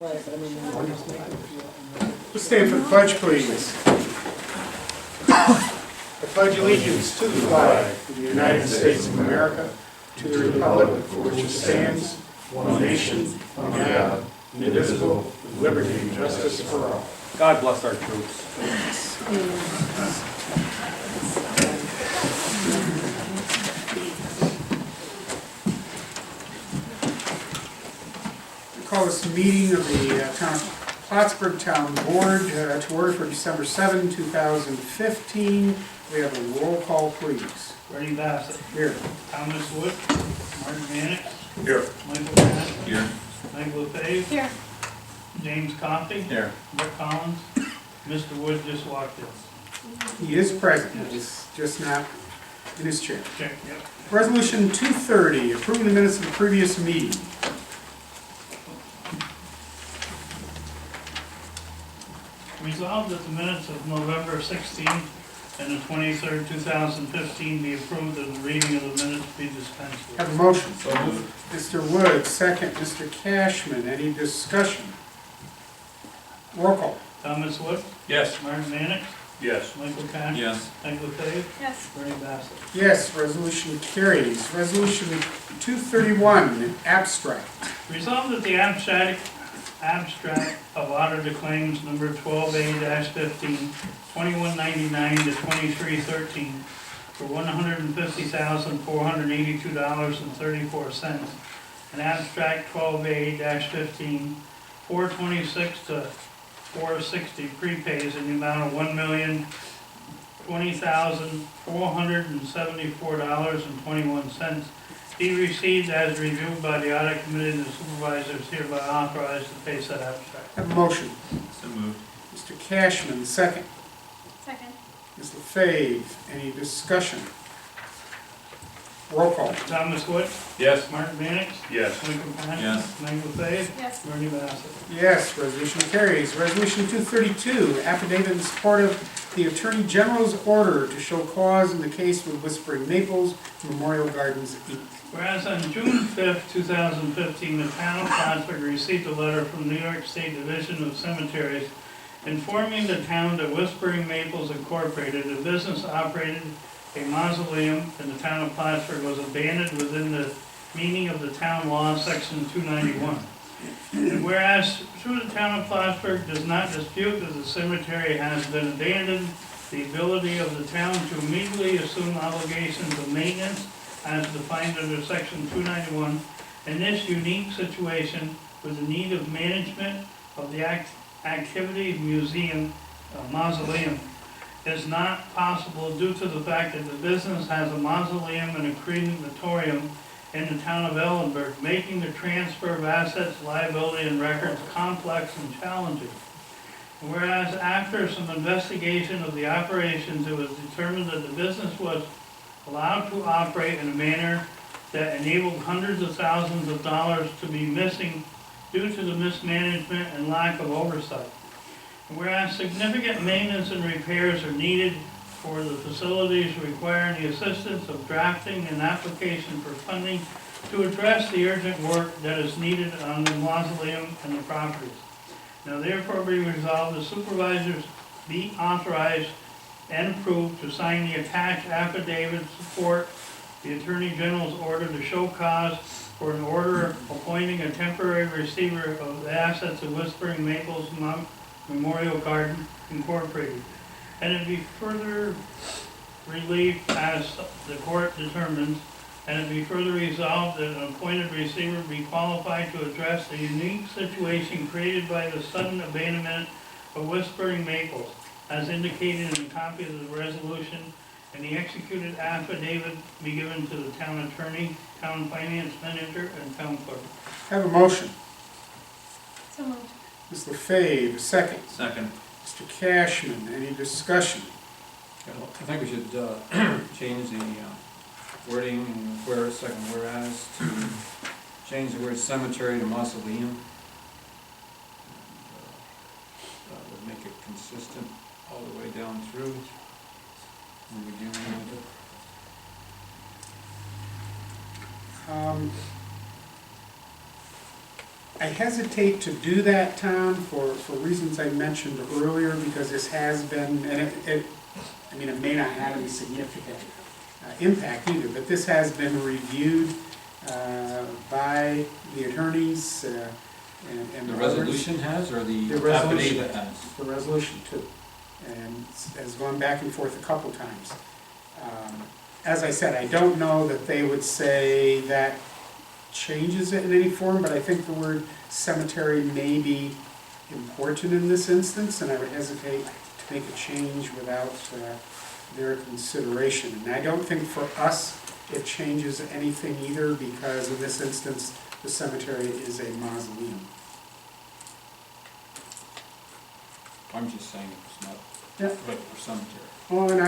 Let's stand for the pledge, please. I pledge allegiance to the flag of the United States of America, to the republic for which it stands, one nation, under God, indivisible, with liberty and justice for all. God bless our troops. Call this meeting of the Town of Plattsburgh Town Board to order for December 7, 2015. We have a roll call, please. Bernie Bassett. Here. Thomas Wood. Martin Mannix. Here. Michael Bennett. Here. Meg LeFave. Here. James Coffey. Here. Rick Collins. Mr. Wood just walked in. He is present, he's just not in his chair. Check, yep. Resolution 230, approving the minutes of the previous meeting. Resolved that the minutes of November 16th and the 23rd, 2015 be approved and the reading of the minutes be dispensed with. Have a motion. So moved. Mr. Wood, second. Mr. Cashman, any discussion? Roll call. Thomas Wood. Yes. Martin Mannix. Yes. Michael Cash. Yes. Meg LeFave. Yes. Bernie Bassett. Yes, resolution carries. Resolution 231, abstract. Resolved that the abstract of auditor claims number 12A-15, 2199 to 2313 for $150,482.34, and abstract 12A-15, 426 to 460 prepays in the amount of $1,020,474.21 be received as reviewed by the audit committee and the supervisors hereby authorized to pay said abstract. Have a motion. So moved. Mr. Cashman, second. Second. Ms. LeFave, any discussion? Roll call. Thomas Wood. Yes. Martin Mannix. Yes. Michael Cash. Yes. Meg LeFave. Yes. Bernie Bassett. Yes, resolution carries. Resolution 232, affidavit in support of the Attorney General's order to show cause in the case with Whispering Maples Memorial Gardens, Inc. Whereas on June 5th, 2015, the town of Plattsburgh received a letter from New York State Division of Cemeteries informing the town that Whispering Maples Incorporated, a business operated a mausoleum in the town of Plattsburgh, was abandoned within the meaning of the town law, section 291. And whereas through the town of Plattsburgh does not dispute that the cemetery has been abandoned, the ability of the town to immediately assume obligations of maintenance as defined under section 291, in this unique situation with the need of management of the activity museum, mausoleum, is not possible due to the fact that the business has a mausoleum and a crematorium in the town of Ellenburg, making the transfer of assets, liability, and records complex and challenging. Whereas after some investigation of the operations, it was determined that the business was allowed to operate in a manner that enabled hundreds of thousands of dollars to be missing due to the mismanagement and lack of oversight. Whereas significant maintenance and repairs are needed for the facilities requiring the assistance of drafting an application for funding to address the urgent work that is needed on the mausoleum and the properties. Now therefore be resolved, the supervisors be authorized and approved to sign the attached affidavit support the Attorney General's order to show cause for an order appointing a temporary receiver of the assets of Whispering Maples Memorial Garden Incorporated. And it be further relieved as the court determines, and it be further resolved that an appointed receiver be qualified to address the unique situation created by the sudden abandonment of Whispering Maples, as indicated in a copy of the resolution, and the executed affidavit be given to the town attorney, town finance manager, and town clerk. Have a motion. So moved. Ms. LeFave, second. Second. Mr. Cashman, any discussion? I think we should change the wording in whereas, second whereas, to change the word cemetery to mausoleum. That would make it consistent all the way down through. When we're dealing with it. I hesitate to do that, Tom, for reasons I mentioned earlier, because this has been, and I mean, it may not have any significant impact either, but this has been reviewed by the attorneys and The others. resolution has, or the The resolution. affidavit has? The resolution too, and has gone back and forth a couple times. As I said, I don't know that they would say that changes it in any form, but I think the word cemetery may be important in this instance, and I would hesitate to make a change without their consideration. And I don't think for us it changes anything either, because in this instance, the cemetery is a mausoleum. I'm just saying it's not Yeah. right for cemetery. Well, and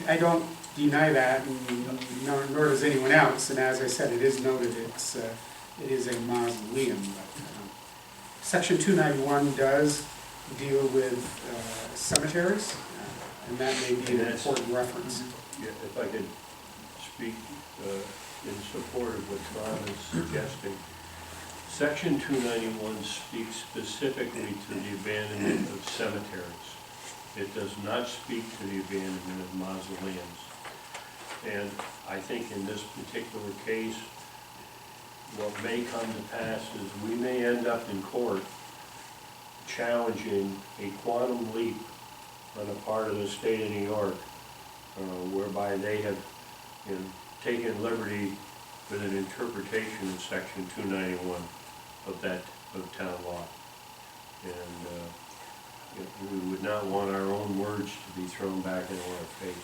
I don't deny that, and nor does anyone else, and as I said, it is noted it is a mausoleum. But Section 291 does deal with cemeteries, and that may be an important reference. Yeah, if I could speak in support of what Bob is suggesting. Section 291 speaks specifically to the abandonment of cemeteries. It does not speak to the abandonment of mausoleums. And I think in this particular case, what may come to pass is we may end up in court challenging a quantum leap on the part of the state of New York, whereby they have taken liberty with an interpretation of Section 291 of town law. And we would not want our own words to be thrown back into our face.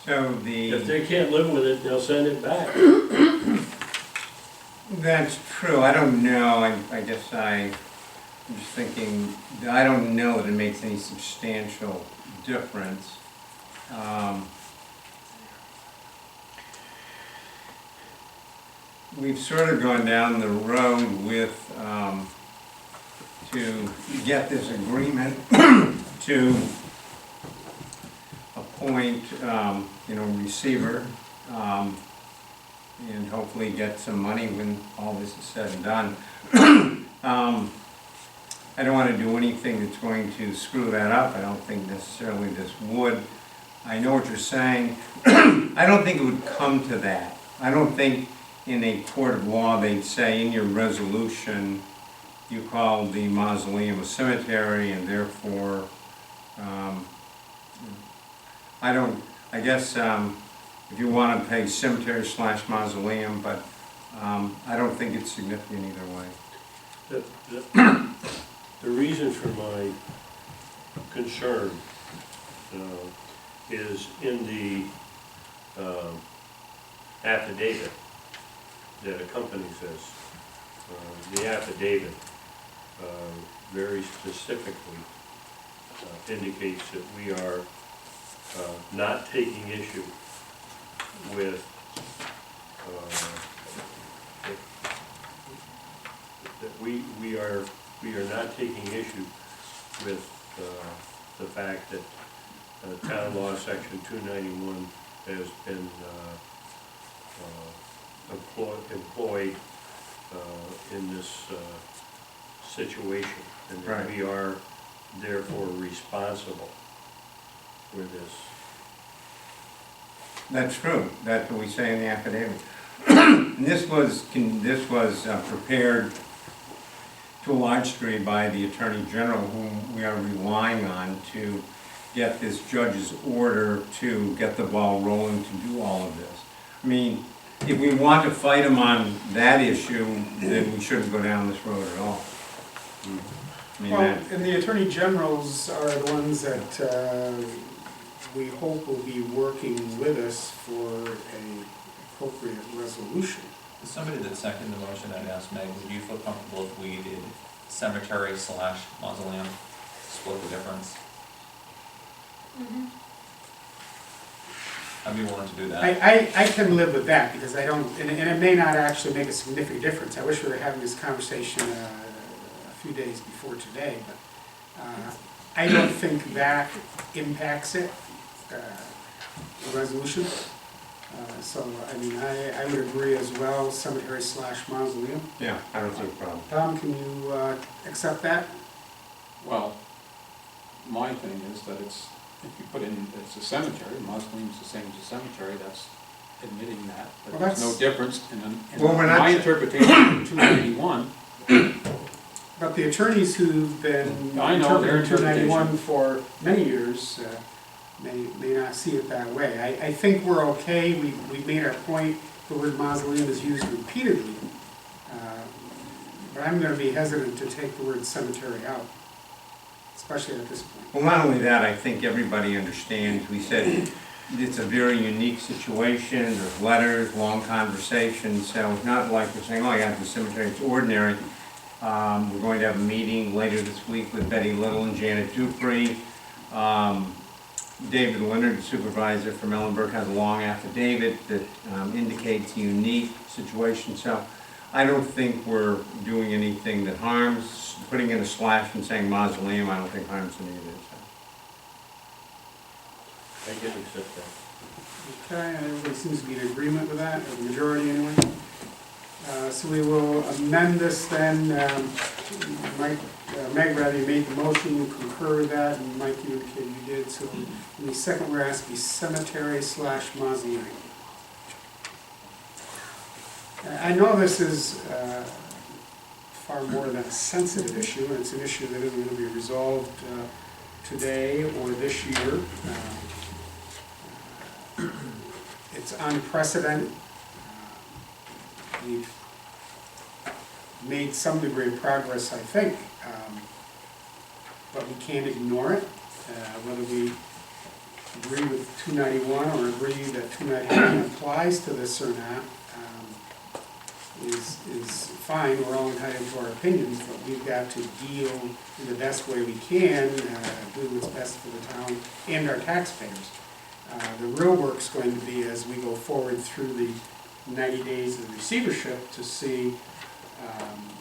So If they can't live with it, they'll send it back. that's true, I don't know, I guess I'm just thinking, I don't know that it makes any substantial difference. We've sort of gone down the road with, to get this agreement to appoint, receiver, and hopefully get some money when all this is said and done. I don't want to do anything that's going to screw that up. I don't think necessarily this would. I know what you're saying. I don't think it would come to that. I don't think in a court of law they'd say in your resolution you call the mausoleum a cemetery, and therefore, I guess if you want to pay cemetery / mausoleum, but I don't think it's significant either way. The reason for my concern is in the affidavit that accompanies this. The affidavit very specifically indicates that we are not taking issue with that we are not taking issue with the fact that town law section 291 has been employed in this situation, and that Right. we are therefore responsible for this. That's true. That's what we say in the affidavit. And this was prepared to a large degree by the Attorney General, whom we are relying on to get this judge's order to get the ball rolling to do all of this. I mean, if we want to fight him on that issue, then we shouldn't go down this road at all. I mean, Well, that, and the attorney generals are the ones that we hope will be working with us for a appropriate resolution. As somebody that seconded the motion, I'd ask Meg, would you feel comfortable if we did cemetery / mausoleum, split the difference? Mhm. I'd be willing to do that. I can live with that, because I don't, and it may not actually make a significant difference. I wish we were having this conversation a few days before today, but I don't think that impacts it. resolution. So, I mean, I would agree as well, cemetery / mausoleum. Yeah, I don't see a problem. Tom, can you accept that? Well, my thing is that it's, if you put in, it's a cemetery, mausoleum's the same as a cemetery, that's admitting that. But Well, there's no that's- difference in Well, we're not my sa- interpretation of 291. But the attorneys who've been I know their interpreting 291 for many years may not see it that way. I think we're okay, we made our point, the word mausoleum is used repeatedly. But I'm gonna be hesitant to take the word cemetery out, especially at this point. Well, not only that, I think everybody understands, we said it's a very unique situation, there's letters, long conversations, so it's not like we're saying, oh, yeah, the cemetery, it's ordinary. We're going to have a meeting later this week with Betty Little and Janet Dupree. David Leonard, the supervisor from Ellenberg, has a long affidavit that indicates a unique situation, so I don't think we're doing anything that harms. Putting in a slash and saying mausoleum, I don't think harms any of it. I can accept that. Okay, everybody seems to be in agreement with that, or the majority anyway. So we will amend this then. Mike, Meg rather, you made the motion, you concur with that, and Mike, you indicated you did. So in the second, we're asked to be cemetery / mausoleum. I know this is far more than a sensitive issue, and it's an issue that isn't going to be resolved today or this year. It's unprecedented. We've made some degree of progress, I think, but we can't ignore it. Whether we agree with 291 or agree that 291 applies to this or not is fine. We're all entitled to our opinions, but we've got to deal in the best way we can, do what's best for the town and our taxpayers. The real work's going to be as we go forward through the 90 days of receivership to see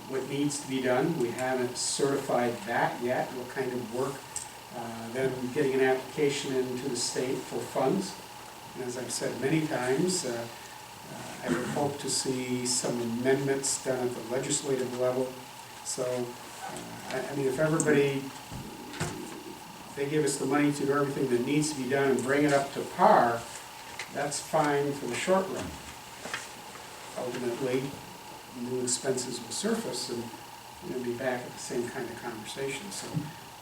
what needs to be done. We haven't certified that yet, what kind of work. Then getting an application into the state for funds. And as I've said many times, I would hope to see some amendments done at the legislative level. So, I mean, if everybody, they give us the money to do everything that needs to be done and bring it up to par, that's fine for the short run. Ultimately, new expenses will surface and we'll be back at the same kind of conversation. So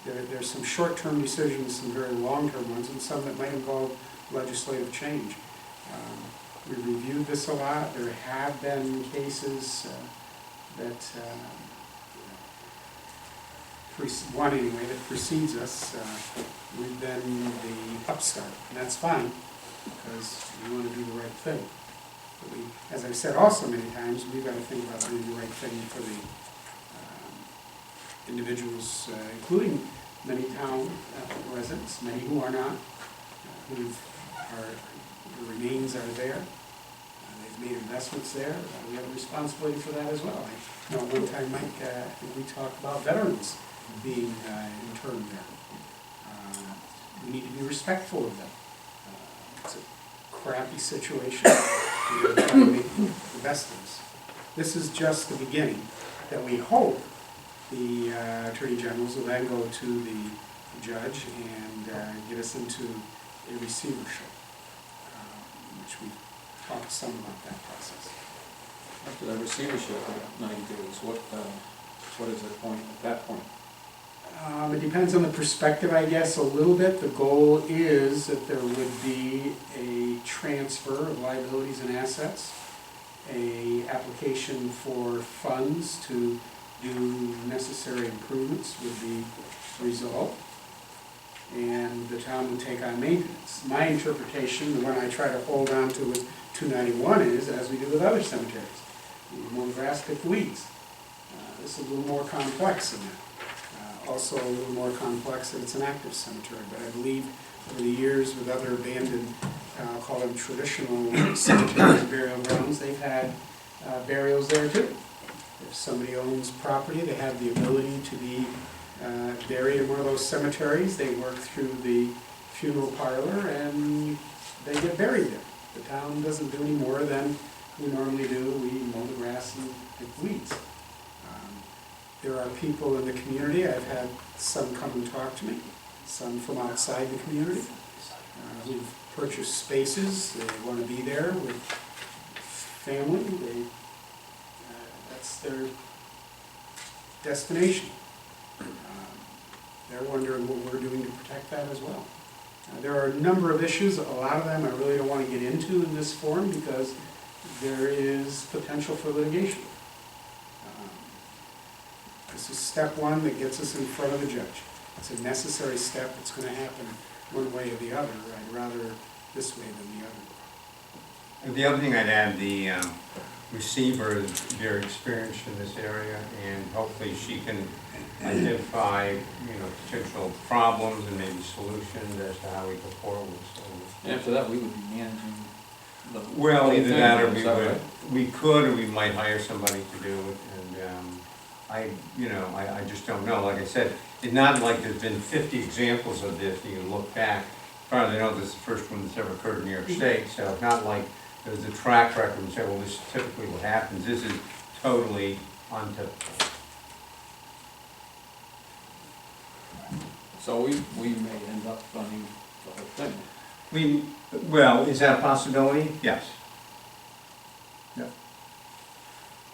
there's some short-term decisions, some very long-term ones, and some that might involve legislative change. We reviewed this a lot. There have been cases that, one anyway, that precedes us. We've been the upstart, and that's fine, because we want to do the right thing. But we, as I've said also many times, we've got to think about doing the right thing for the individuals, including many town residents, many who are not, who are, the remains are there. They've made investments there. We have a responsibility for that as well. I know at one time, Mike, I think we talked about veterans being interned there. We need to be respectful of them. It's a crappy situation. We're trying to make the best of this. This is just the beginning that we hope the Attorney Generals will then go to the judge and get us into a receivership, which we talked some about that process. After the receivership of 90 days, what is the point at that point? It depends on the perspective, I guess, a little bit. The goal is that there would be a transfer of liabilities and assets, a application for funds to do necessary improvements would be resolved, and the town would take on maintenance. My interpretation, the one I try to hold on to with 291 is, as we do with other cemeteries, you mow the grass, pick the weeds. This is a little more complex than that. Also a little more complex that it's an active cemetery, but I believe over the years with other abandoned, I'll call them traditional cemeteries and burial grounds, they've had burials there too. If somebody owns property, they have the ability to be buried in one of those cemeteries. They work through the funeral parlor and they get buried there. The town doesn't do any more than we normally do. We mow the grass and pick weeds. There are people in the community, I've had some come and talk to me, some from outside the community, who've purchased spaces, they want to be there with family, that's their destination. They're wondering what we're doing to protect that as well. There are a number of issues, a lot of them I really don't want to get into in this forum because there is potential for litigation. This is step one that gets us in front of the judge. It's a necessary step. It's going to happen one way or the other. I'd rather this way than the other. And the other thing I'd add, the receiver is very experienced in this area, and hopefully she can identify, potential problems and maybe solutions as to how we go forward. So, And after that, we would be managing the. well, whole either thing, that or is we that would, right? we could, or we might hire somebody to do it, and I just don't know. Like I said, it's not like there's been 50 examples of this, and you look back, as far as I know, this is the first one that's ever occurred in New York State, so it's not like there's a track record and say, well, this is typically what happens. This is totally untypical. So we may end up funding the whole thing. Well, is that a possibility? Yes.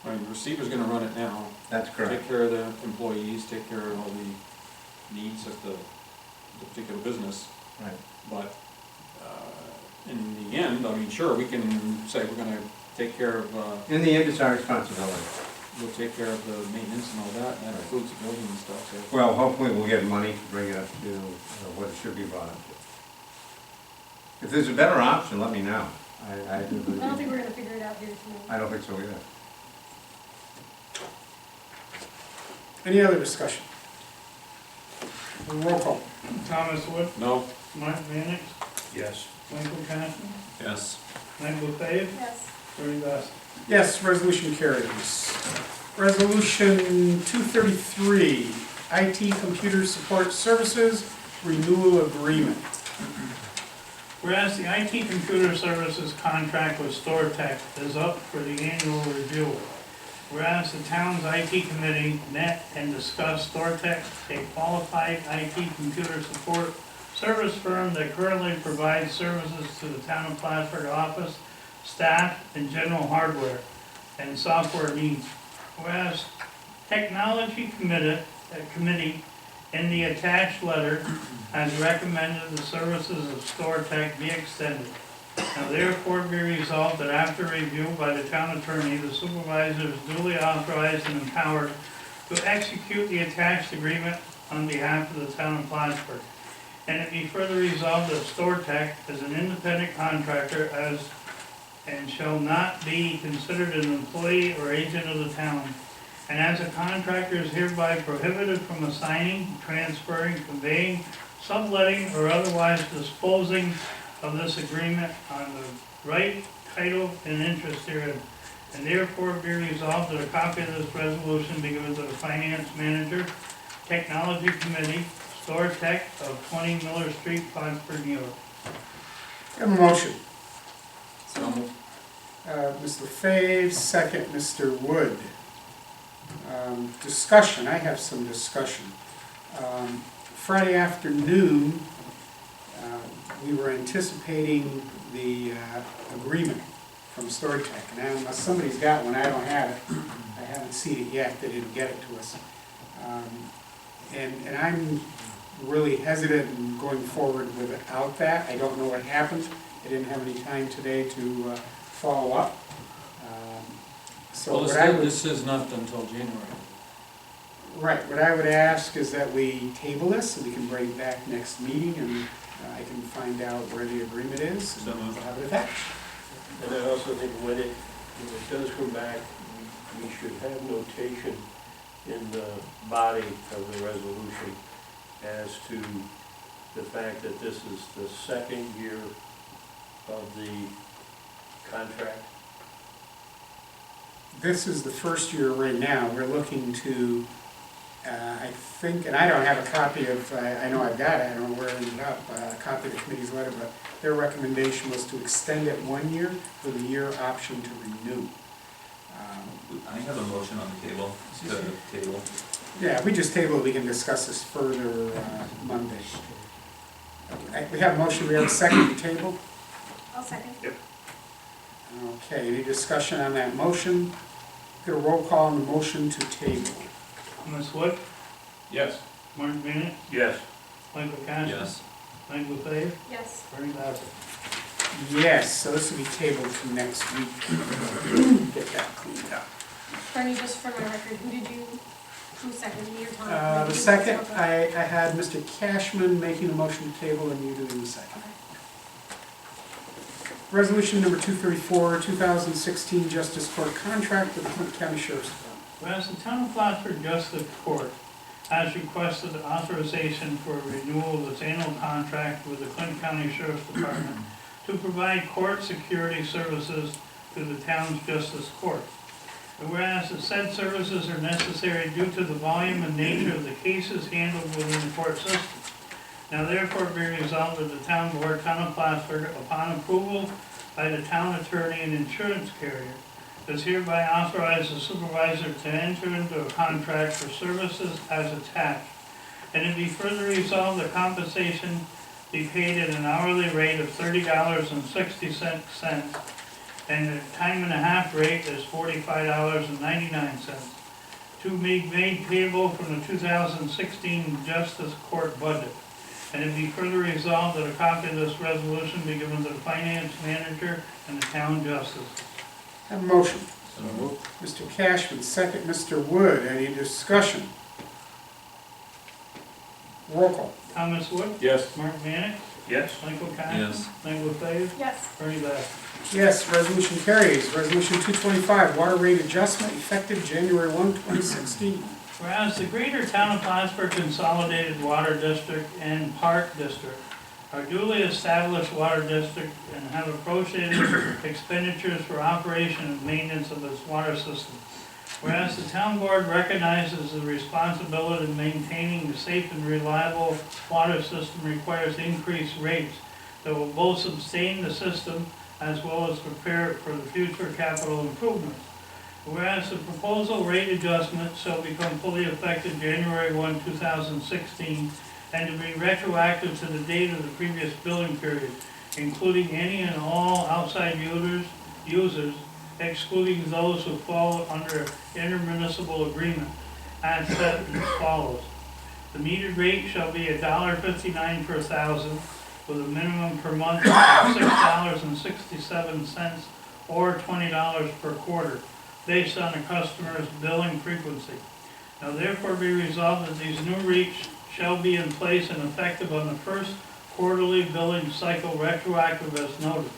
I mean, the receiver's gonna run it now, That's correct. take care of the employees, take care of all the needs of the particular business. Right. But in the end, I mean, sure, we can say we're gonna take care of, In the end, it's our responsibility. we'll take care of the maintenance and all that, and that includes the building and stuff, so. Well, hopefully we'll get money to bring it up to what it should be brought up to. If there's a better option, let me know. I I don't think we're gonna figure it out here tonight. I don't think so either. Any other discussion? Roll call. Thomas Wood, No, Mark Mannix, Yes. Michael Catton, Yes. Michael LaFave, Yes. Bernie Bass. Yes, resolution carries. Resolution 233, IT Computer Support Services Renewal Agreement. Whereas the IT computer services contract with StoreTech is up for the annual review. Whereas the town's IT committee met and discussed StoreTech, a qualified IT computer support service firm that currently provides services to the town of Plattsburgh office, staff, and general hardware and software needs. Whereas Technology Committee in the attached letter has recommended the services of StoreTech be extended. Now therefore be resolved that after review by the town attorney, the supervisor is duly authorized and empowered to execute the attached agreement on behalf of the town of Plattsburgh. And it be further resolved that StoreTech is an independent contractor and shall not be considered an employee or agent of the town. And as a contractor is hereby prohibited from assigning, transferring, conveying, subletting, or otherwise disposing of this agreement on the right, title, and interest herein. And therefore be resolved that a copy of this resolution be given to the finance manager, technology committee, StoreTech of 20 Miller Street, Plattsburgh, New York. Have a motion. so moved. Mr. Fave, second, Mr. Wood. Discussion, I have some discussion. Friday afternoon, we were anticipating the agreement from StoreTech, and unless somebody's got one, I don't have it. I haven't seen it yet, they didn't get it to us. And I'm really hesitant in going forward without that. I don't know what happened. I didn't have any time today to follow up. So Well, what I would, this is not until January. right, what I would ask is that we table this, so we can bring it back next meeting, and I can find out where the agreement is, and So moved. we'll have it attached. And I also think when it does come back, we should have notation in the body of the resolution as to the fact that this is the second year of the contract. This is the first year right now. We're looking to I think, and I don't have a copy of, I know I've got it, I don't know where it ended up, a copy of the committee's letter, but their recommendation was to extend it 1 year for the year option to renew. I have a motion on the table, to table. Yeah, if we just table it, we can discuss this further Monday. We have a motion, we have a second to table? I'll second. Okay, any discussion on that motion? Get a roll call on the motion to table. Ms. Wood, Yes. Mark Bennett, Yes. Michael Cassidy. Yes. Meg LaFave, Yes. Bernie Bassett. Yes, so this will be tabled to next week. Get that cleaned up. Bernie, just for my record, who seconded me or Tom? The second, I had Mr. Cashman making a motion to table and you doing the second. Okay. Resolution number 234, 2016 Justice Court Contract with the Clinton County Sheriff's Department. Whereas the town of Plattsburgh Justice Court has requested authorization for renewal of its annual contract with the Clinton County Sheriff's Department to provide court security services to the town's justice court. And whereas the said services are necessary due to the volume and nature of the cases handled within the court system. Now therefore be resolved that the town board, town of Plattsburgh, upon approval by the town attorney and insurance carrier, does hereby authorize the supervisor to enter into a contract for services as attached. And it be further resolved that compensation be paid at an hourly rate of $30.60, and the time and a half rate is $45.99, to be made payable from the 2016 Justice Court budget. And it be further resolved that a copy of this resolution be given to the finance manager and the town justice. Have a motion. So moved. Mr. Cashman, second. Mr. Wood, any discussion? Roll call. Thomas Wood, Yes. Mark Manick, Yes. Michael Cassidy. Yes. Meg LaFave, Yes. Bernie Bassett. Yes, resolution carries. Resolution 225, water rate adjustment effective January 1, 2016. Whereas the Greater Town of Plattsburgh Consolidated Water District and Park District are duly established water district and have appropriated expenditures for operation and maintenance of its water system. Whereas the town board recognizes the responsibility of maintaining a safe and reliable water system requires increased rates that will both sustain the system as well as prepare it for the future capital improvements. Whereas the proposal rate adjustment shall become fully effective January 1, 2016, and to be retroactive to the date of the previous billing period, including any and all outside users, excluding those who fall under intermunicipal agreement, as set as follows. The metered rate shall be $1.59 per thousand, with a minimum per month of $6.67 or $20 per quarter, based on the customer's billing frequency. Now therefore be resolved that these new rates shall be in place and effective on the first quarterly billing cycle retroactive as noted.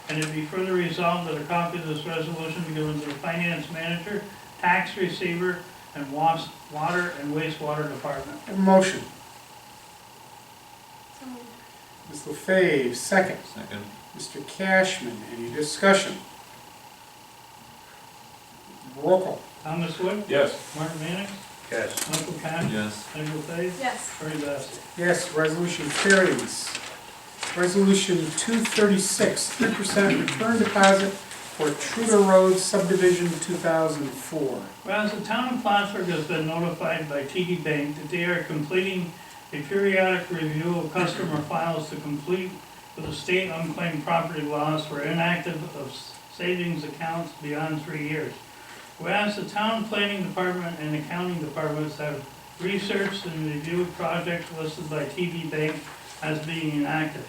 And it be further resolved that a copy of this resolution be given to the finance manager, tax receiver, and water and wastewater department. Have a motion. So moved. Ms. LaFave, second. Second. Mr. Cashman, any discussion? Roll call. Thomas Wood, Yes. Mark Manick, Yes. Michael Cassidy. Yes. Meg LaFave, Yes. Bernie Bassett. Yes, resolution carries. Resolution 236, 3% return deposit for Truder Road subdivision 2004. Whereas the town of Plattsburgh has been notified by TD Bank that they are completing a periodic review of customer files to complete with the state unclaimed property laws for inactive of savings accounts beyond 3 years. Whereas the town planning department and accounting departments have researched and reviewed projects listed by TD Bank as being inactive.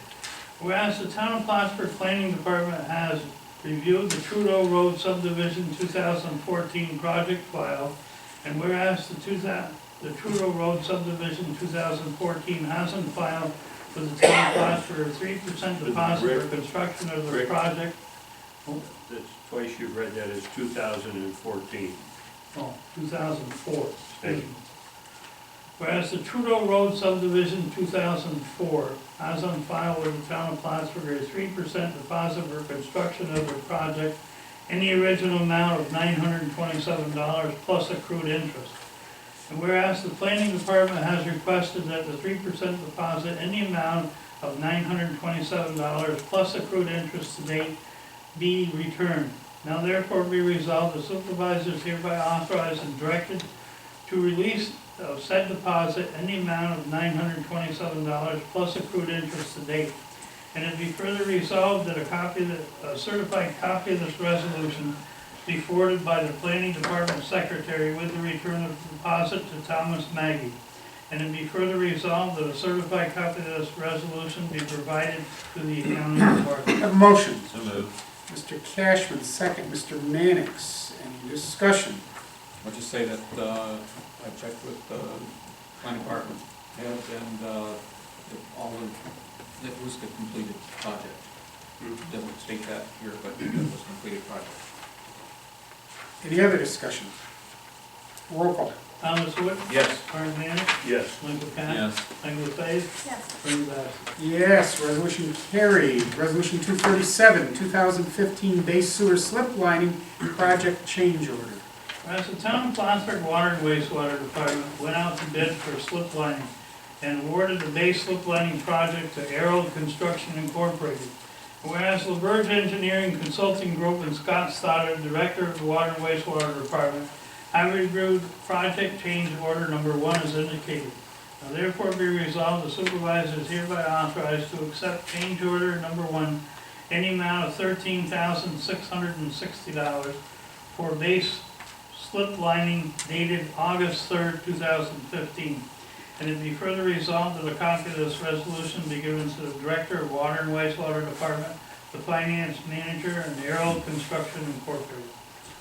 Whereas the town of Plattsburgh planning department has reviewed the Trudeau Road subdivision 2014 project file, and whereas the Trudeau Road subdivision 2014 has on file with the town of Plattsburgh a 3% deposit for construction of the Rick. project. That's twice you've read that as 2014. Oh, 2004, excuse me. Whereas the Trudeau Road subdivision 2004 has on file with the town of Plattsburgh a 3% deposit for construction of the project in the original amount of $927 plus accrued interest. And whereas the planning department has requested that the 3% deposit in the amount of $927 plus accrued interest to date be returned. Now therefore be resolved, the supervisors hereby authorized and directed to release of said deposit in the amount of $927 plus accrued interest to date. And it be further resolved that a certified copy of this resolution be forwarded by the planning department secretary with the return of the deposit to Thomas Maggie. And it be further resolved that a certified copy of this resolution be provided to the accounting department. Have a motion. So moved. Mr. Cashman, second. Mr. Mannix, any discussion? I'll just say that I checked with the planning department head and all of, it was a completed project. It doesn't state that here, but it was a completed project. Any other discussion? Roll call. Thomas Wood, Yes. Art Mannix, Yes. Michael Pat, Yes. Michael Fay, Yes. Bernie Bass. Yes, resolution carried. Resolution 237, 2015 base sewer slip lining project change order. Whereas the town of Plattsburgh Water and Wastewater Department went out to bid for slip lining and awarded the base slip lining project to Arrow Construction Incorporated. Whereas LaBerge Engineering Consulting Group and Scott Stoddard, Director of the Water and Wastewater Department, have reviewed project change order number 1 as indicated. Now therefore be resolved, the supervisors hereby authorized to accept change order number 1 in the amount of $13,660 for base slip lining dated August 3rd, 2015. And it be further resolved that a copy of this resolution be given to the Director of Water and Wastewater Department, the Finance Manager, and Arrow Construction Incorporated.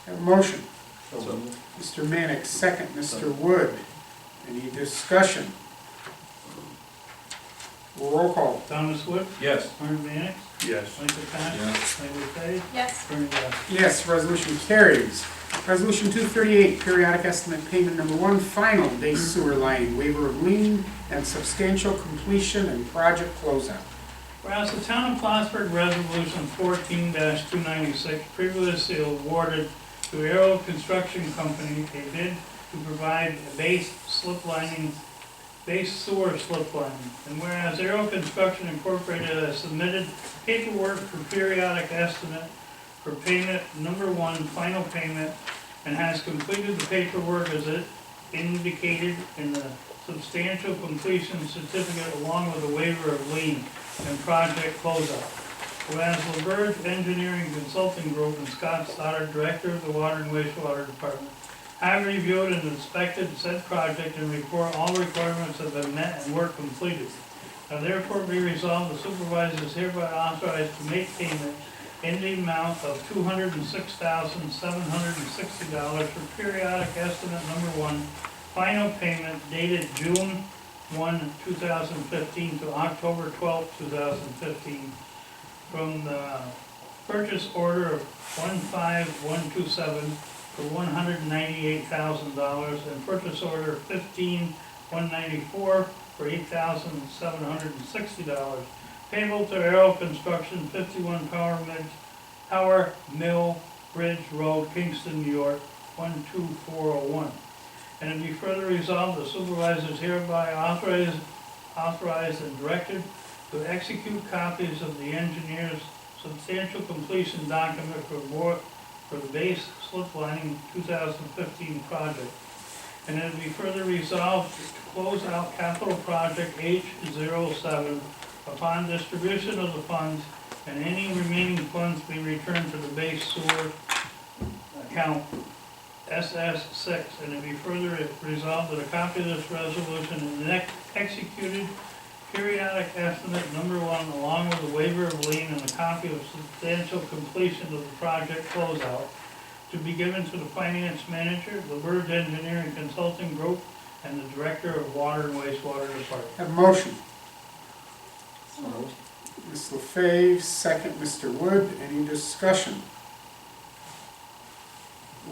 Have a motion. So moved. Mr. Mannix, second. Mr. Wood, any discussion? Roll call. Thomas Wood, Yes. Art Mannix, Yes. Michael Pat, Yes. Michael Fay, Yes. Bernie Bass. Yes, resolution carries. Resolution 238, periodic estimate payment number 1, final base sewer lining, waiver of lien and substantial completion and project closeout. Whereas the town of Plattsburgh Resolution 14-296 previously awarded to Arrow Construction Company a bid to provide a base slip lining, base sewer slip lining. And whereas Arrow Construction Incorporated has submitted paperwork for periodic estimate for payment number 1, final payment, and has completed the paperwork as it indicated in the substantial completion certificate along with a waiver of lien and project closeout. Whereas LaBerge Engineering Consulting Group and Scott Stoddard, Director of the Water and Wastewater Department, have reviewed and inspected said project and report all requirements have been met and work completed. Now therefore be resolved, the supervisors hereby authorized to make payment in the amount of $206,760 for periodic estimate number 1, final payment dated June 1, 2015 to October 12, 2015, from the purchase order of 15127 for $198,000 and purchase order 15194 for $8,760. Payable to Arrow Construction, 51 Power Mill Bridge Road, Kingston, New York, 12401. And it be further resolved, the supervisors hereby authorized and directed to execute copies of the engineer's substantial completion document for the base slip lining 2015 project. And it be further resolved to close out capital project H07 upon distribution of the funds, and any remaining funds be returned to the base sewer account SS6. And it be further resolved that a copy of this resolution and executed periodic estimate number 1 along with a waiver of lien and a copy of substantial completion of the project closeout to be given to the Finance Manager, LaBerge Engineering Consulting Group, and the Director of Water and Wastewater Department. Have a motion. Ms. LaFave, second. Mr. Wood, any discussion?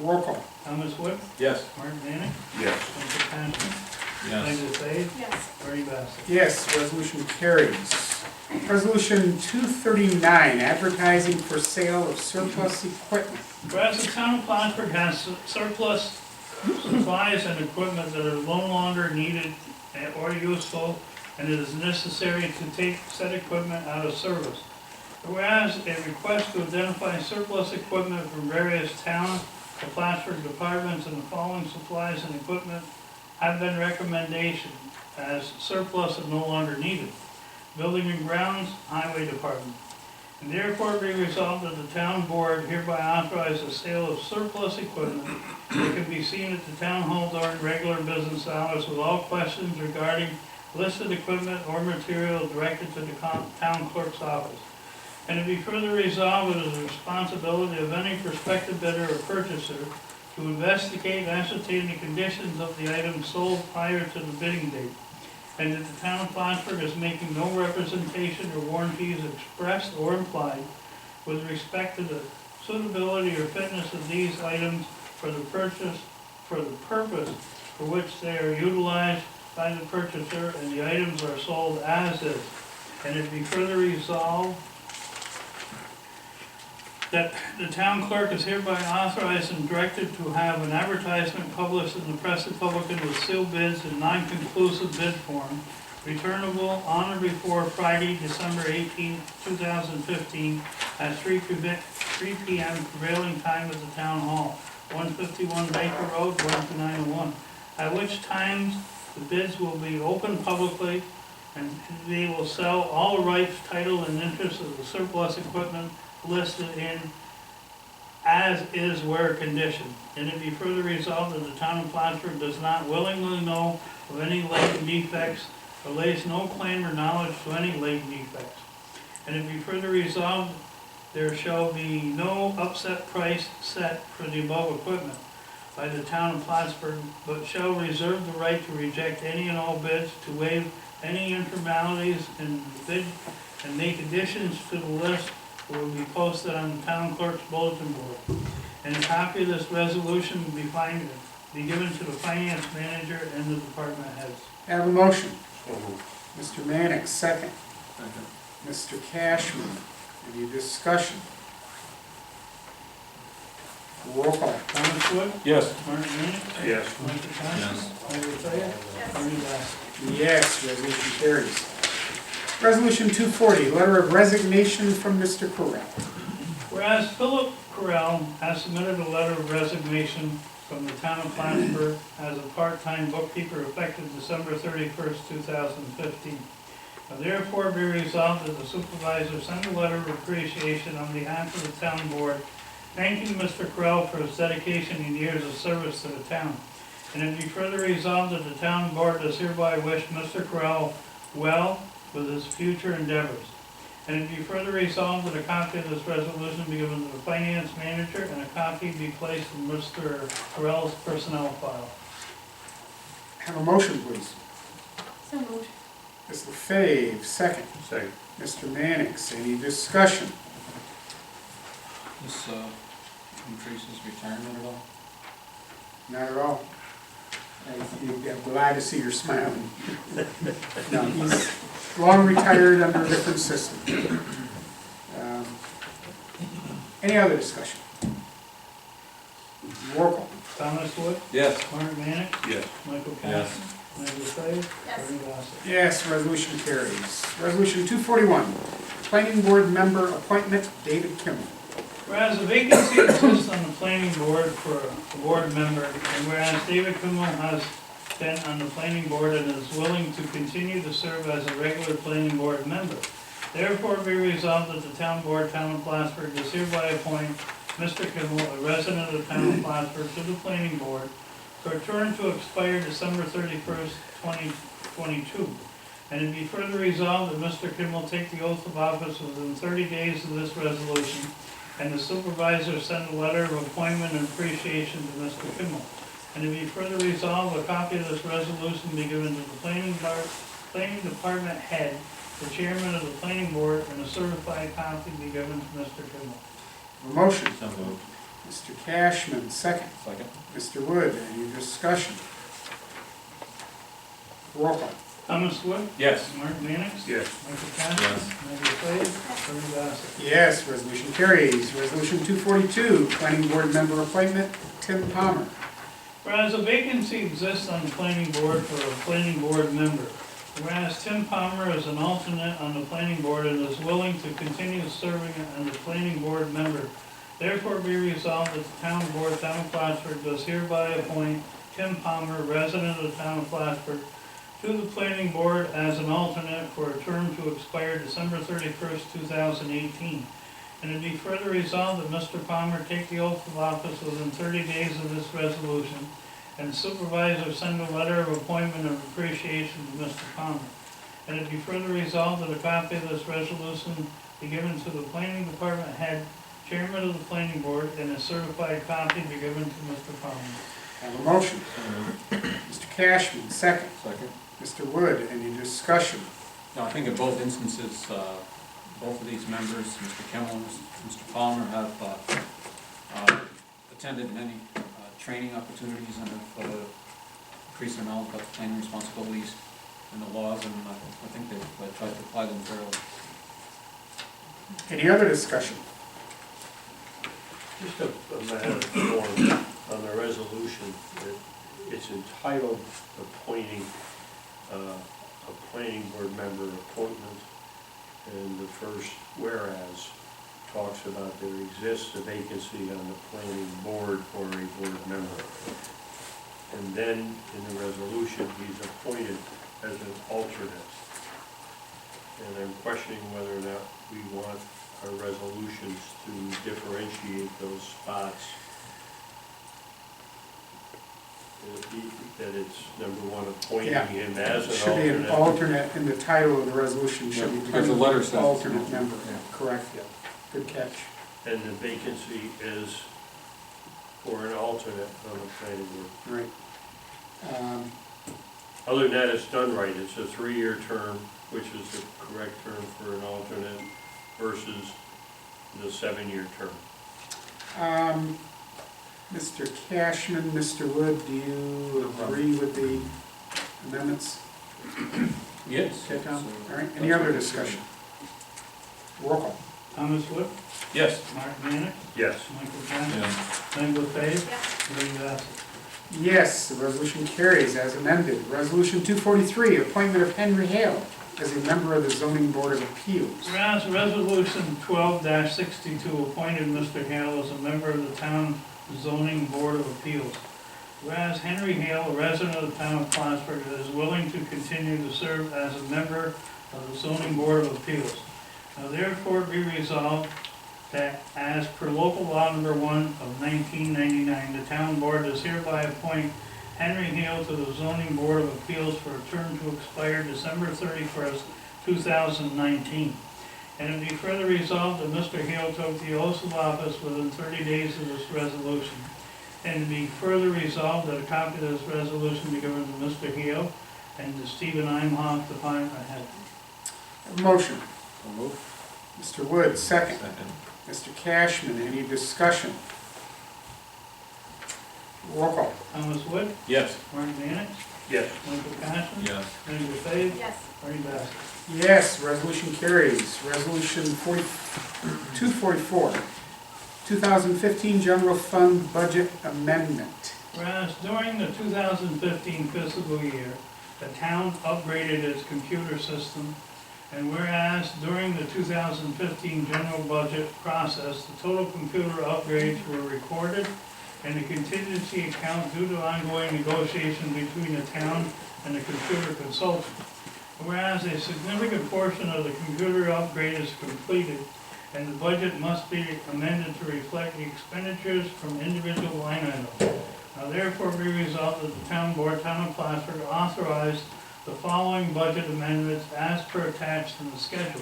Roll call. Thomas Wood, Yes. Martin Manning, Yes. Michael Patton, Yes. Michael Fay, Yes. Bernie Bass. Yes, resolution carries. Resolution 239, advertising for sale of surplus equipment. Whereas the town of Plattsburgh has surplus supplies and equipment that are no longer needed or useful, and it is necessary to take said equipment out of service. Whereas a request to identify surplus equipment from various town or Plattsburgh departments and the following supplies and equipment have been recommendation as surplus and no longer needed. Building and Grounds, Highway Department. And therefore be resolved that the town board hereby authorize the sale of surplus equipment that can be seen at the town hall during regular business hours with all questions regarding listed equipment or material directed to the town clerk's office. And to be further resolved, it is the responsibility of any prospective bidder or purchaser to investigate and ascertain the conditions of the items sold prior to the bidding date, and that the town of Plattsburgh is making no representation or warranties expressed or implied with respect to the suitability or fitness of these items for the purpose for which they are utilized by the purchaser, and the items are sold as is. And it be further resolved that the town clerk is hereby authorized and directed to have an advertisement published in the Press Republican with sealed bids in non-conclusive bid form, returnable on or before Friday, December 18, 2015, at 3 p.m. prevailing time at the Town Hall, 151 Baker Road, 12901, at which times the bids will be open publicly, and they will sell all rights, title, and interest of the surplus equipment listed in as is where condition. And it be further resolved that the town of Plattsburgh does not willingly know of any latent defects or lays no claim or knowledge to any latent defects. And it be further resolved there shall be no upset price set for the above equipment by the town of Plattsburgh, but shall reserve the right to reject any and all bids, to waive any informalities in the bid, and make additions to the list will be posted on the town clerk's bulletin board. And a copy of this resolution will be given to the finance manager and the department heads. Have a motion. Mr. Mannix, second. Mr. Cashman, any discussion? Roll call. Thomas Wood? Yes. Martin Manning? Yes. Michael Johnson? Yes. Larry Bud? Ernie Bass? Yes, resolution carries. Resolution 240, letter of resignation from Mr. Corral. Whereas Philip Corral has submitted a letter of resignation from the town of Plattsburgh as a part-time bookkeeper effective December 31st, 2015. Now therefore be resolved that the supervisor send a letter of appreciation on behalf of the town board thanking Mr. Corral for his dedication and years of service to the town. And it be further resolved that the town board does hereby wish Mr. Corral well with his future endeavors. And it be further resolved that a copy of this resolution be given to the finance manager and a copy be placed in Mr. Corral's personnel file. Have a motion, please. So moved. Mr. Fave, second. Second. Mr. Mannix, any discussion? This increases retirement at all? Not at all. I'm glad to see you're smiling. No, he's long retired under a different system. Any other discussion? Roll call. Thomas Wood? Yes. Martin Manning? Yes. Michael Yes. Cassidy? Larry Bud? Yes. Ernie Bass? Yes, resolution carries. Resolution 241, planning board member appointment, David Kimmel. Whereas a vacancy exists on the planning board for a board member, and whereas David Kimmel has been on the planning board and is willing to continue to serve as a regular planning board member, therefore be resolved that the town board, town of Plattsburgh, does hereby appoint Mr. Kimmel, a resident of the town of Plattsburgh, to the planning board for a term to expire December 31st, 2022. And it be further resolved that Mr. Kimmel take the oath of office within 30 days of this resolution, and the supervisor send a letter of appointment and appreciation to Mr. Kimmel. And to be further resolved, a copy of this resolution be given to the planning department head, the chairman of the planning board, and a certified copy be given to Mr. Kimmel. A motion. So moved. Mr. Cashman, second. Second. Mr. Wood, any discussion? Roll call. Thomas Wood? Yes. Martin Mannix? Yes. Michael Cassidy? Yes. Larry Bud? Ernie Bass? Yes, resolution carries. Resolution 242, planning board member appointment, Tim Palmer. Whereas a vacancy exists on the planning board for a planning board member. Whereas Tim Palmer is an alternate on the planning board and is willing to continue serving as a planning board member. Therefore be resolved that the town board, town of Plattsburgh, does hereby appoint Tim Palmer, resident of the town of Plattsburgh, to the planning board as an alternate for a term to expire December 31st, 2018. And it be further resolved that Mr. Palmer take the oath of office within 30 days of this resolution, and the supervisor send a letter of appointment of appreciation to Mr. Palmer. And it be further resolved that a copy of this resolution be given to the planning department head, chairman of the planning board, and a certified copy be given to Mr. Palmer. I have a motion. Mr. Cashman, second. Second. Mr. Wood, any discussion? No, I think in both instances, both of these members, Mr. Kimmel and Mr. Palmer, have attended many training opportunities and have increased their knowledge about the planning responsibilities and the laws, and I think they've tried to apply them fairly. Any other discussion? Just a matter of form on the resolution, it's entitled appointing a planning board member appointment, and the first whereas talks about there exists a vacancy on the planning board for a board member. And then in the resolution, he's appointed as an alternate. And I'm questioning whether or not we want our resolutions to differentiate those spots. That it's, number one, appointing Yeah. him as an Should be an alternate, in the title of the resolution should be. As the letter says. Alternate member, Yeah. correct, yeah. Good catch. And the vacancy is for an alternate on the planning board. Right. Other than that, it's done right. It's a 3-year term, which is the correct term for an alternate, versus the 7-year term. Mr. Cashman, Mr. Wood, do you agree with the amendments? Yes. Okay, Tom? All right, any other discussion? Roll call. Thomas Wood, Yes. Mark Manick, Yes. Michael Cameron, Yes. Glenn Lefebvre, Yes. Lee Bassett. Yes, the resolution carries as amended. Resolution 243, appointment of Henry Hale as a member of the Zoning Board of Appeals. Whereas Resolution 12-62 appointed Mr. Hale as a member of the Town Zoning Board of Appeals. Whereas Henry Hale, a resident of the town of Plattsburgh, is willing to continue to serve as a member of the Zoning Board of Appeals. Now therefore be resolved that as per local law number 1 of 1999, the town board does hereby appoint Henry Hale to the Zoning Board of Appeals for a term to expire December 31st, 2019. And it be further resolved that Mr. Hale took the oath of office within 30 days of this resolution. And it be further resolved that a copy of this resolution be given to Mr. Hale and to Stephen Imhoff, department head. Motion. So moved. Mr. Wood, second. Second. Mr. Cashman, any discussion? Roll call. Thomas Wood, Yes. Mark Manick, Yes. Michael Cameron, Yes. Glenn Lefebvre, Yes. Lee Bassett. Yes, resolution carries. Resolution 244, 2015 General Fund Budget Amendment. Whereas during the 2015 fiscal year, the town upgraded its computer system, and whereas during the 2015 general budget process, the total computer upgrades were recorded and the contingency account due to ongoing negotiation between the town and the computer consultant. Whereas a significant portion of the computer upgrade is completed, and the budget must be amended to reflect the expenditures from individual line items. Now therefore be resolved that the town board, town of Plattsburgh, authorize the following budget amendments as per attached in the schedule.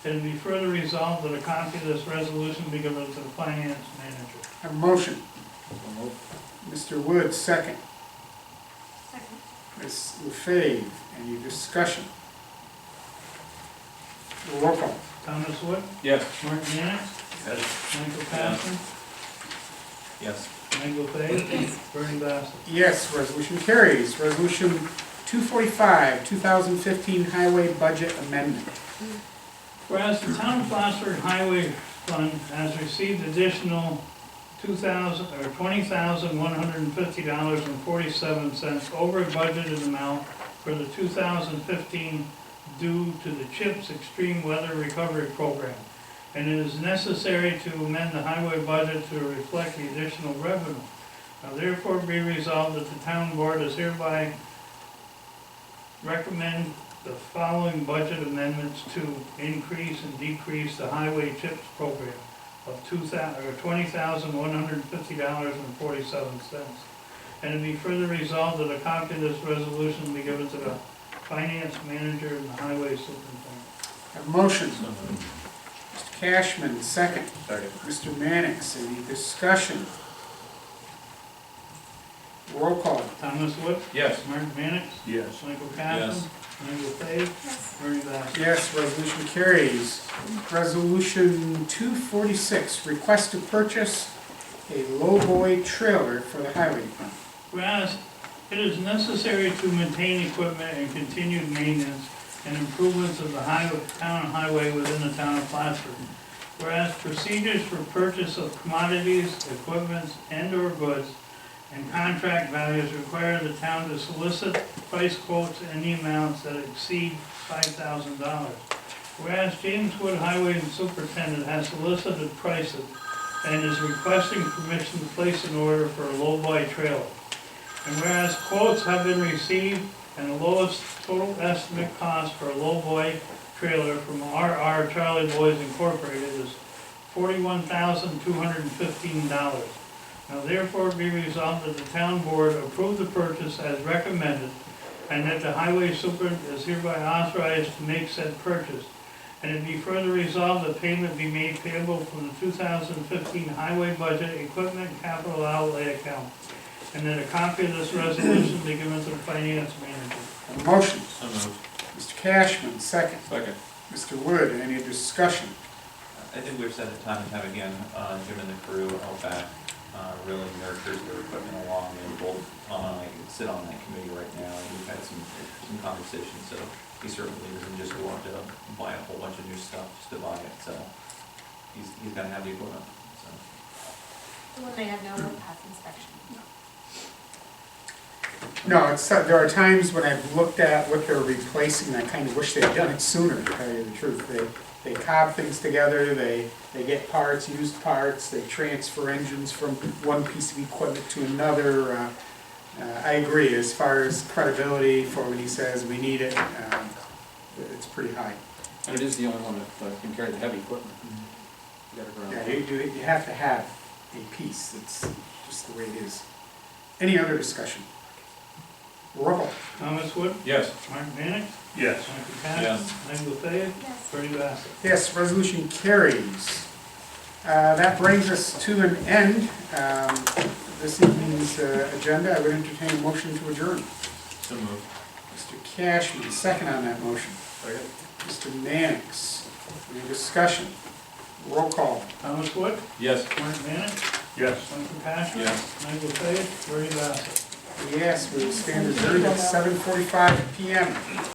And be further resolved that a copy of this resolution be given to the finance manager. Have a motion. So moved. Mr. Wood, second. Second. Ms. Lefebvre, any discussion? Roll call. Thomas Wood, Yes. Mark Manick, Yes. Michael Cameron, Yes. Glenn Lefebvre, Bernie Bassett. Yes, resolution carries. Resolution 245, 2015 Highway Budget Amendment. Whereas the town of Plattsburgh Highway Fund has received additional $20,150.47 over budgeted amount for the 2015 due to the CHIPS Extreme Weather Recovery Program. And it is necessary to amend the highway budget to reflect the additional revenue. Now therefore be resolved that the town board is hereby recommend the following budget amendments to increase and decrease the highway CHIPS program of $20,150.47. And it be further resolved that a copy of this resolution be given to the finance manager and the highway superintendent. Have a motion. Mr. Cashman, second. Second. Mr. Mannix, any discussion? Roll call. Thomas Wood? Yes. Mark Mannix? Yes. Michael Capson? Yes. Michael Fave? Yes. Ernie Bass? Yes, resolution carries. Resolution 246, request to purchase a lowboy trailer for the highway department. Whereas it is necessary to maintain equipment and continued maintenance and improvements of the town highway within the town of Plattsburgh. Whereas procedures for purchase of commodities, equipment, and/or goods and contract values require the town to solicit price quotes in the amounts that exceed $5,000. Whereas James Wood Highway Superintendent has solicited prices and is requesting permission to place an order for a lowboy trailer. And whereas quotes have been received and the lowest total estimate cost for a lowboy trailer from R.R. Charlie Boys Incorporated is $41,215. Now therefore be resolved that the town board approve the purchase as recommended and that the highway superintendent is hereby authorized to make said purchase. And it be further resolved that payment be made payable from the 2015 highway budget equipment capital outlay account. And that a copy of this resolution be given to the finance manager. Have a motion. So moved. Mr. Cashman, second. Second. Mr. Wood, any discussion? I think we've said it time and time again, Jim and the crew out back really nurtures their equipment along, and both Tom and I sit on that committee right now, and we've had some conversations, so he certainly doesn't just go out to buy a whole bunch of new stuff just to buy it, so he's gonna have the equipment, so. When they have no pass inspection. No, there are times when I've looked at what they're replacing, and I kind of wish they'd done it sooner, to tell you the truth. They cob things together, they get parts, used parts, they transfer engines from one piece of equipment to another. I agree, as far as credibility for when he says we need it, it's pretty high. And it is the only one that can carry the heavy equipment. You gotta ground Yeah, you have to have a piece, it's just the way it is. Any other discussion? Roll. Thomas Wood? Yes. Mark Mannix? Yes. Michael Capson? Yes. Michael Fave? Yes. Ernie Bass? Yes, resolution carries. That brings us to an end. This evening's agenda. I would entertain a motion to adjourn. So moved. Mr. Cashman, second on that motion. Second. Mr. Mannix, any discussion? Roll call. Thomas Wood? Yes. Mark Mannix? Yes. Michael Capson? Yes. Michael Fave? Ernie Bass? Yes, we will stand adjourned at 7:45 p.m.